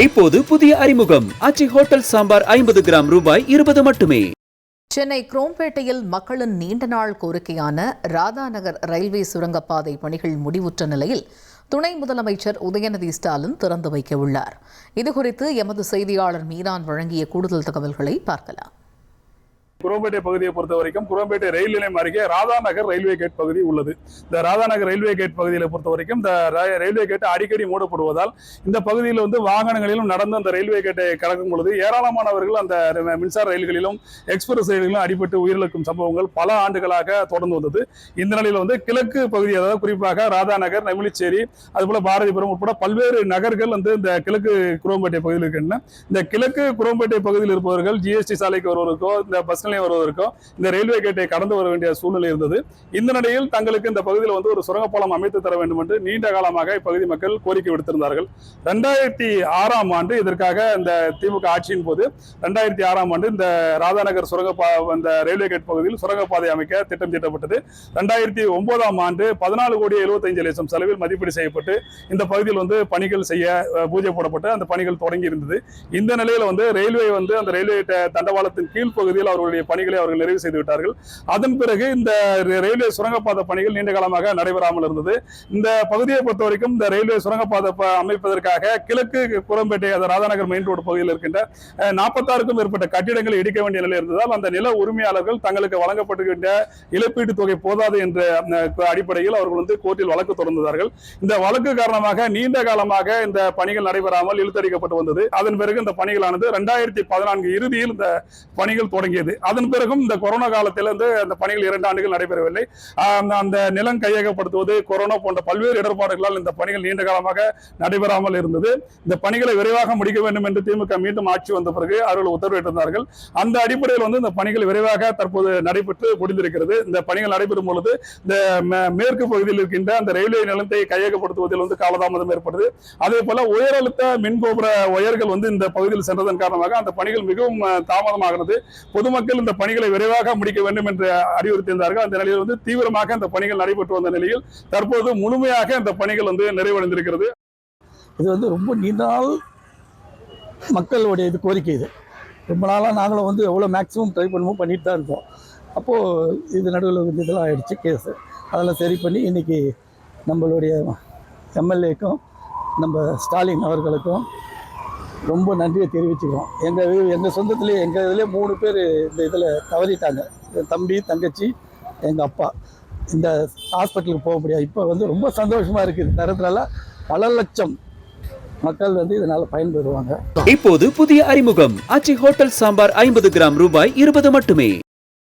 இப்போது புதிய அறிமுகம் ஆச்சி ஹோட்டல் சாம்பார் 50 கிராம் ரூபாய் 20 மட்டுமே. சென்னை குரோம்பேட்டையில் மக்களின் நீண்ட நாள் கோரிக்கையான ராதாநகர் ரயில்வே சுரங்கப்பாதை பணிகள் முடிவுற்ற நிலையில் துணை முதலமைச்சர் உதயநிதி ஸ்டாலின் திறந்து வைக்க உள்ளார். இதுகுறித்து எமது செய்தியாளர் மீரான் வழங்கிய கூடுதல் தகவல்களை பார்க்கலாம். குரோம்பேட்டை பகுதியை பொறுத்த வரைக்கும் குரோம்பேட்டை ரயில் நிலையம் அருகே ராதாநகர் ரயில்வே கேட் பகுதி உள்ளது. இந்த ராதாநகர் ரயில்வே கேட் பகுதியை பொறுத்த வரைக்கும் இந்த ரயில்வே கேட் அடிக்கடி மூடப்படுவதால் இந்த பகுதியில் வாகனங்களிலும் நடந்து அந்த ரயில்வே கேட்டை கடக்கும் பொழுது ஏராளமானவர்கள் அந்த மின்சார ரயில்களிலும் எக்ஸ்பிரஸ் ரயில்களிலும் அடிபட்டு உயிரிழக்கும் சம்பவங்கள் பல ஆண்டுகளாக தொடர்ந்து வந்தது. இந்த நிலையில் கிழக்கு பகுதி, அதாவது குறிப்பாக ராதாநகர், நெமிலிச்சேரி, அதுபோல பாரதிபுரம் உட்பட பல்வேறு நகர்கள் இந்த கிழக்கு குரோம்பேட்டை பகுதியில் இருக்கின்றன. இந்த கிழக்கு குரோம்பேட்டை பகுதியில் இருப்பவர்கள் ஜிஎஸ்டி சாலைக்கு வருவதற்கோ இந்த பஸ் வருவதற்கும் இந்த ரயில்வே கேட்டை கடந்து வர வேண்டிய சூழ்நிலை இருந்தது. இந்த நிலையில் தங்களுக்கு இந்த பகுதியில் ஒரு சுரங்கப்பாலம் அமைத்து தர வேண்டும் என்று நீண்ட காலமாக இப்பகுதி மக்கள் கோரிக்கை விடுத்திருந்தார்கள். 2006ஆம் ஆண்டு இதற்காக இந்த திமுக ஆட்சியின் போது 2006ஆம் ஆண்டு இந்த ராதாநகர் இந்த ரயில்வே கேட் பகுதியில் சுரங்கப்பாதை அமைக்க திட்டம் தீட்டப்பட்டது. 2009ஆம் ஆண்டு 14,75,00,000 செலவில் மதிப்பீடு செய்யப்பட்டு இந்த பகுதியில் பணிகள் செய்ய பூஜை போடப்பட்டு அந்த பணிகள் தொடங்கி இருந்தது. இந்த நிலையில் ரயில்வே அந்த ரயில்வே தண்டவாளத்தின் கீழ்ப்பகுதியில் அவர்களுடைய பணிகளை அவர்கள் நிறைவு செய்து விட்டார்கள். அதன் பிறகு இந்த ரயில்வே சுரங்கப்பாதை பணிகள் நீண்ட காலமாக நடைபெறாமல் இருந்தது. இந்த பகுதியை பொறுத்த வரைக்கும் இந்த ரயில்வே சுரங்கப்பாதை அமைப்பதற்காக கிழக்கு குரோம்பேட்டை ராதாநகர் மெயின் ரோடு பகுதியில் இருக்கின்ற 46க்கும் மேற்பட்ட கட்டிடங்களை இடிக்க வேண்டிய நிலை இருந்ததால் அந்த நில உரிமையாளர்கள் தங்களுக்கு வழங்கப்பட்டிருக்கின்ற இழப்பீட்டு தொகை போதாது என்ற அடிப்படையில் அவர்கள் கோர்ட்டில் வழக்கு தொடர்ந்தார்கள். இந்த வழக்கு காரணமாக நீண்ட காலமாக இந்த பணிகள் நடைபெறாமல் இழுத்தடிக்கப்பட்டு வந்தது. அதன் பிறகு இந்த பணிகளானது 2014 இறுதியில் இந்த பணிகள் தொடங்கியது. அதன் பிறகும் இந்த கொரோனா காலத்தில் அந்த பணிகள் 2 ஆண்டுகள் நடைபெறவில்லை. அந்த நிலம் கையகப்படுத்துவது, கொரோனா போன்ற பல்வேறு இடர்பாடுகளால் இந்த பணிகள் நீண்ட காலமாக நடைபெறாமல் இருந்தது. இந்த பணிகளை விரைவாக முடிக்க வேண்டும் என்று திமுக மீண்டும் ஆட்சி வந்த பிறகு அவர்கள் உத்தரவிட்டிருந்தார்கள். அந்த அடிப்படையில் இந்த பணிகள் விரைவாக தற்போது நடைபெற்று முடிந்திருக்கிறது. இந்த பணிகள் நடைபெறும் பொழுது இந்த மேற்கு பகுதியில் இருக்கின்ற அந்த ரயில்வே நிலத்தை கையகப்படுத்துவதில் காலதாமதம் ஏற்படுது. அதே போல உயரழுத்த மின்கோபுர ஒயர்கள் இந்த பகுதியில் சென்றதன் காரணமாக அந்த பணிகள் மிகவும் தாமதமாகிறது. பொதுமக்கள் இந்த பணிகளை விரைவாக முடிக்க வேண்டும் என்று அறிவுறுத்தியிருந்தார்கள். அந்த நிலையில் தீவிரமாக இந்த பணிகள் நடைபெற்று வந்த நிலையில் தற்போது முழுமையாக இந்த பணிகள் நிறைவடைந்திருக்கிறது. இது ரொம்ப நீண்ட நாள் மக்களுடைய கோரிக்கை. இது ரொம்ப நாளாக நாங்களும் எவ்வளோ மேக்ஸிமம் ட்ரை பண்ணுவோம், பண்ணிட்டு தான் இருக்கோம். அப்போது இது நடுவில் இதெல்லாம் ஆயிடுச்சு கேஸு. அதெல்லாம் சரி பண்ணி இன்றைக்கி நம்மளுடைய எம்எல்ஏக்கும் நம்ம ஸ்டாலின் அவர்களுக்கும் ரொம்ப நன்றியை தெரிவிச்சுக்கிறோம். எங்கள் சொந்தத்துலேயே எங்கள் இதிலே 3 பேர் இந்த இதில் தவறிட்டாங்க. என் தம்பி, தங்கச்சி, எங்கள் அப்பா இந்த ஹாஸ்பிட்டலுக்கு போக முடியாது. இப்போ ரொம்ப சந்தோஷமாக இருக்குது. தரத்துல பல லட்சம் மக்கள் இதனால் பயன்பெறுவாங்க. இப்போது புதிய அறிமுகம் ஆச்சி ஹோட்டல் சாம்பார் 50 கிராம் ரூபாய் 20 மட்டுமே.